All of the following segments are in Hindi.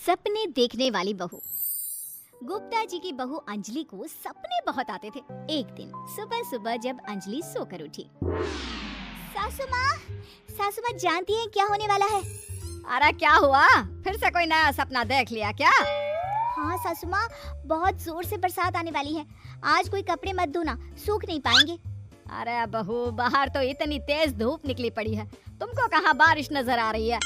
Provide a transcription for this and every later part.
सपने देखने वाली बहू। गुप्ता जी की बहू अंजलि को सपने बहुत आते थे। एक दिन सुबह सुबह जब अंजलि सोकर उठी, सासू माँ जानती हैं क्या होने वाला है? अरे क्या हुआ, फिर से कोई नया सपना देख लिया क्या? हाँ सासू माँ, बहुत जोर से बरसात आने वाली है। आज कोई कपड़े मत धोना, सूख नहीं पाएंगे। अरे बहू, बाहर तो इतनी तेज धूप निकली पड़ी है, तुमको कहाँ बारिश नजर आ रही है?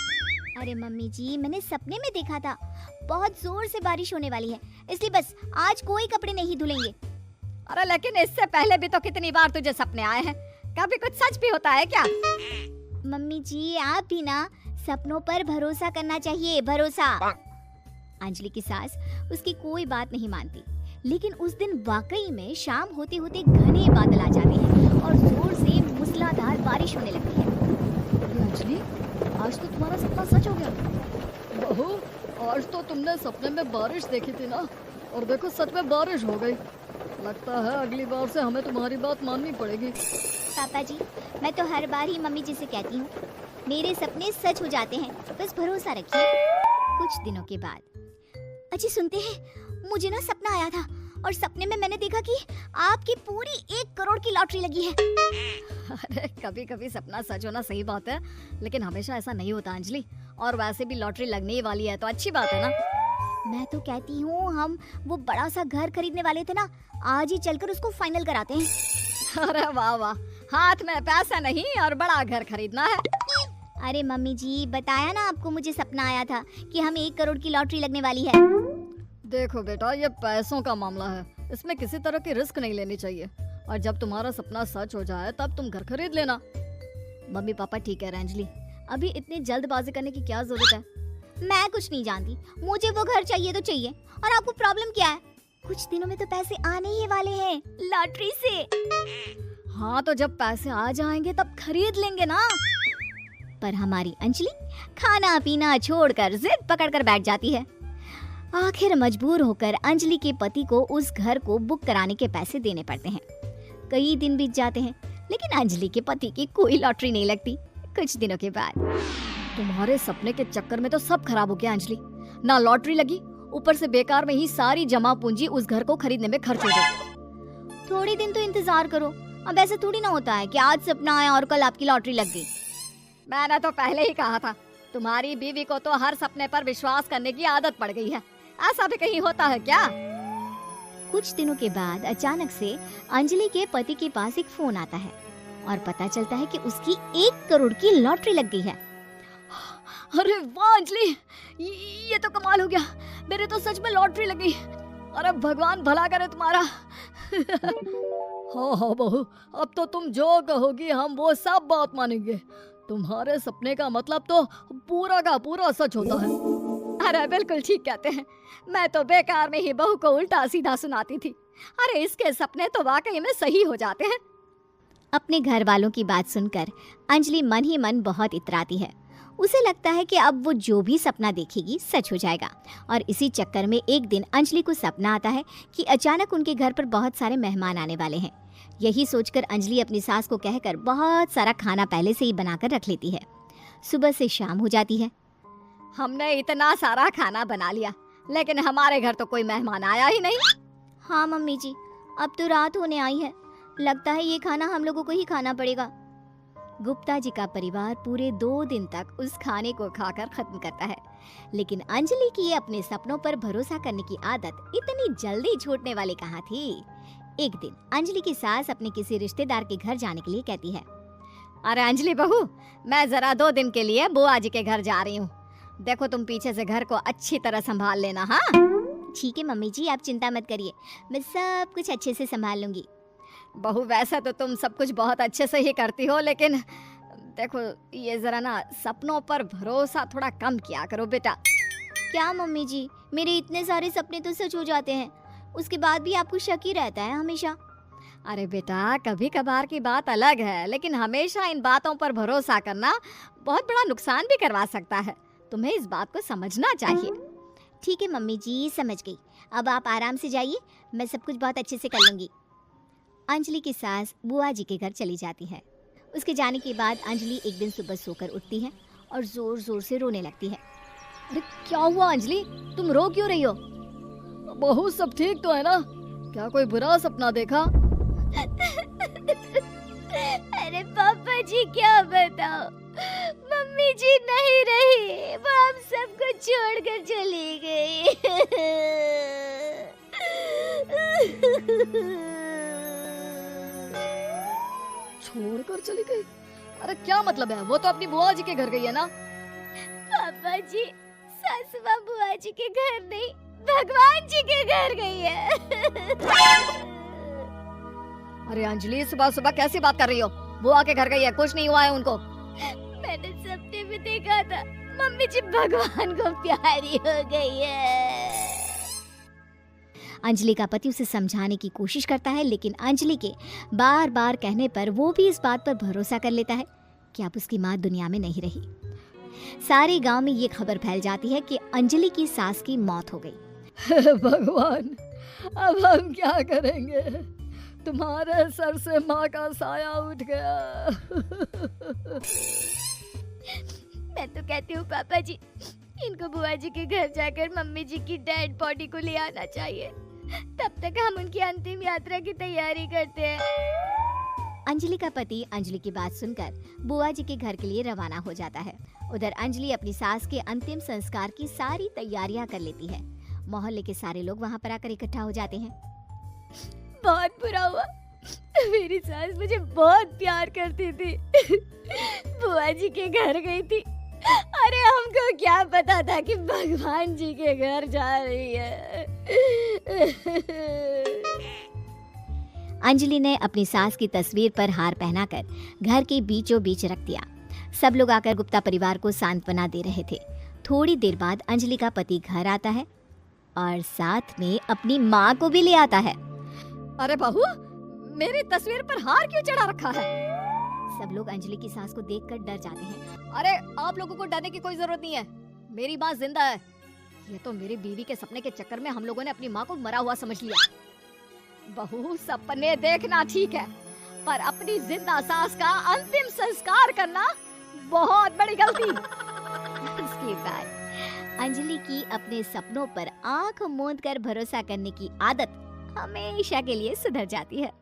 अरे मम्मी जी, मैंने सपने में देखा था बहुत जोर से बारिश होने वाली है, इसलिए बस आज कोई कपड़े नहीं धुलेंगे। अरे लेकिन इससे पहले भी तो कितनी बार तुझे सपने आए हैं, कभी कुछ सच भी होता है क्या? मम्मी जी, आप भी ना सपनों पर भरोसा करना चाहिए, भरोसा। अंजलि की सास उसकी कोई बात नहीं मानती, लेकिन उस दिन वाकई में शाम होते होते घने बादल आ जाते हैं और जोर से मूसलाधार बारिश होने लगती है। अंजलि, आज तो तुम्हारा सपना सच हो गया। बहू, आज तो तुमने सपने में बारिश देखी थी ना, और देखो सच में बारिश हो गई। लगता है अगली बार से हमें तुम्हारी बात माननी पड़ेगी। पापा जी, मैं तो हर बार ही मम्मी जी से कहती हूँ, मेरे सपने सच हो जाते हैं, बस भरोसा रखिए। कुछ दिनों के बाद, अजी सुनते हैं, मुझे ना सपना आया था और सपने में मैंने देखा कि आपकी पूरी 1 करोड़ की लॉटरी लगी है। अरे कभी कभी सपना सच होना सही बात है, लेकिन हमेशा ऐसा नहीं होता अंजलि। और वैसे भी लॉटरी लगने ही वाली है तो अच्छी बात है ना। मैं तो कहती हूँ, हम वो बड़ा सा घर खरीदने वाले थे ना, आज ही चलकर उसको फाइनल कराते हैं। अरे वाह वाह, हाथ में पैसा नहीं और बड़ा घर खरीदना है। अरे मम्मी जी, बताया ना आपको, मुझे सपना आया था कि हमें 1 करोड़ की लॉटरी लगने वाली है। देखो बेटा, ये पैसों का मामला है, इसमें किसी तरह की रिस्क नहीं लेनी चाहिए। और जब तुम्हारा सपना सच हो जाए तब तुम घर खरीद लेना। मम्मी पापा ठीक है अंजलि, अभी इतनी जल्दबाजी करने की क्या जरूरत है? मैं कुछ नहीं जानती, मुझे वो घर चाहिए तो चाहिए। और आपको प्रॉब्लम क्या है? कुछ दिनों में तो पैसे आने ही वाले हैं लॉटरी से। हाँ तो जब पैसे आ जाएंगे तब खरीद लेंगे ना। पर हमारी अंजलि खाना पीना छोड़कर जिद पकड़कर बैठ जाती है। आखिर मजबूर होकर अंजलि के पति को उस घर को बुक कराने के पैसे देने पड़ते हैं। कई दिन बीत जाते हैं, लेकिन अंजलि के पति की कोई लॉटरी नहीं लगती। कुछ दिनों के बाद, तुम्हारे सपने के चक्कर में तो सब खराब हो गया अंजलि। ना लॉटरी लगी, ऊपर से बेकार में ही सारी जमा पूंजी उस घर को खरीदने में खर्च हो गई। थोड़ी दिन तो इंतजार करो, अब ऐसा थोड़ी ना होता है कि आज सपना आया और कल आपकी लॉटरी लग गई। मैंने तो पहले ही कहा था, तुम्हारी बीवी को तो हर सपने पर विश्वास करने की आदत पड़ गई है। ऐसा भी कहीं होता है क्या? कुछ दिनों के बाद अचानक से अंजलि के पति के पास एक फोन आता है और पता चलता है कि उसकी 1 करोड़ की लॉटरी लग गई है। अरे वाह अंजलि, ये तो कमाल हो गया, मेरे तो सच में लॉटरी लगी। अरे भगवान भला करे तुम्हारा। हाँ हाँ बहू, अब तो तुम जो कहोगी हम वो सब बात मानेंगे। तुम्हारे सपने का मतलब तो पूरा का पूरा सच होता है। अरे बिल्कुल ठीक कहते हैं, मैं तो बेकार में ही बहू को उल्टा सीधा सुनाती थी। अरे इसके सपने तो वाकई में सही हो जाते हैं। अपने घर वालों की बात सुनकर अंजलि मन ही मन बहुत इतराती है। उसे लगता है कि अब वो जो भी सपना देखेगी सच हो जाएगा। और इसी चक्कर में एक दिन अंजलि को सपना आता है कि अचानक उनके घर पर बहुत सारे मेहमान आने वाले हैं। यही सोचकर अंजलि अपनी सास को कहकर बहुत सारा खाना पहले से ही बनाकर रख लेती है। सुबह से शाम हो जाती है। हमने इतना सारा खाना बना लिया, लेकिन हमारे घर तो कोई मेहमान आया ही नहीं। हाँ मम्मी जी, अब तो रात होने आई है, लगता है ये खाना हम लोगों को ही खाना पड़ेगा। गुप्ता जी का परिवार पूरे 2 दिन तक उस खाने को खाकर खत्म करता है, लेकिन अंजलि की अपने सपनों पर भरोसा करने की आदत इतनी जल्दी छूटने वाली कहाँ थी। एक दिन अंजलि की सास अपने किसी रिश्तेदार के घर जाने के लिए कहती है, अरे अंजलि बहू, मैं जरा 2 दिन के लिए बुआ जी के घर जा रही हूँ। देखो तुम पीछे से घर को अच्छी तरह संभाल लेना। हाँ ठीक है मम्मी जी, आप चिंता मत करिए, मैं सब कुछ अच्छे से संभाल लूंगी। बहू, वैसे तो तुम सब कुछ बहुत अच्छे से ही करती हो, लेकिन देखो ये जरा ना सपनों पर भरोसा थोड़ा कम किया करो बेटा। क्या मम्मी जी, मेरे इतने सारे सपने तो सच हो जाते हैं, उसके बाद भी आपको शक ही रहता है हमेशा। अरे बेटा, कभी कभार की बात अलग है, लेकिन हमेशा इन बातों पर भरोसा करना बहुत बड़ा नुकसान भी करवा सकता है। तुम्हें इस बात को समझना चाहिए। ठीक है मम्मी जी, समझ गई, अब आप आराम से जाइए, मैं सब कुछ बहुत अच्छे से कर लूंगी। अंजलि की सास बुआ जी के घर चली जाती है। उसके जाने के बाद अंजलि एक दिन सुबह सोकर उठती है और जोर जोर से रोने लगती है। अरे क्या हुआ अंजलि, तुम रो क्यों रही हो? बहू सब ठीक तो है ना? क्या कोई बुरा सपना देखा? अरे पापा जी क्या बताओ, मम्मी जी नहीं रही, वो हम सबको छोड़कर चली गई। छोड़कर चली गई? अरे क्या मतलब है, वो तो अपनी बुआ जी के घर गई है ना? पापा जी, सासू माँ बुआ जी के घर नहीं, भगवान जी के घर गई है। अरे अंजलि, सुबह सुबह कैसी बात कर रही हो? बुआ के घर गई है, कुछ नहीं हुआ है उनको। मैंने सपने में देखा था, मम्मी जी भगवान को प्यारी हो गई है। अंजलि का पति उसे समझाने की कोशिश करता है, लेकिन अंजलि के बार बार कहने पर वो भी इस बात पर भरोसा कर लेता है कि अब उसकी माँ दुनिया में नहीं रही। सारे गांव में ये खबर फैल जाती है कि अंजलि की सास की मौत हो गई। भगवान, अब हम क्या करेंगे? तुम्हारे सर से माँ का साया उठ गया। मैं तो कहती हूँ पापा जी, इनको बुआ जी के घर जाकर मम्मी जी की डेड बॉडी को ले आना चाहिए, तब तक हम उनकी अंतिम यात्रा की तैयारी करते हैं। अंजलि का पति अंजलि की बात सुनकर बुआ जी के घर के लिए रवाना हो जाता है। उधर अंजलि अपनी सास के अंतिम संस्कार की सारी तैयारियां कर लेती है। मोहल्ले के सारे लोग वहां पर आकर इकट्ठा हो जाते हैं। बहुत बुरा हुआ, मेरी सास मुझे बहुत प्यार करती थी, बुआ जी के घर गई थी। अरे हमको क्या पता था कि भगवान जी के घर जा रही है। अंजलि ने अपनी सास की तस्वीर पर हार पहनाकर घर के बीचों बीच रख दिया। सब लोग आकर गुप्ता परिवार को सांत्वना दे रहे थे। थोड़ी देर बाद अंजलि का पति घर आता है और साथ में अपनी माँ को भी ले आता है। अरे बहू, मेरी तस्वीर पर हार क्यों चढ़ा रखा है? सब लोग अंजलि की सास को देखकर डर जाते हैं। अरे आप लोगों को डरने की कोई जरूरत नहीं है, मेरी माँ जिंदा है। ये तो मेरी बीवी के सपने के चक्कर में हम लोगों ने अपनी माँ को मरा हुआ समझ लिया। बहू, सपने देखना ठीक है, पर अपनी जिंदा सास का अंतिम संस्कार करना बहुत बड़ी गलती। उसके बाद अंजलि की अपने सपनों पर आंख मूंद कर भरोसा करने की आदत हमेशा के लिए सुधर जाती है।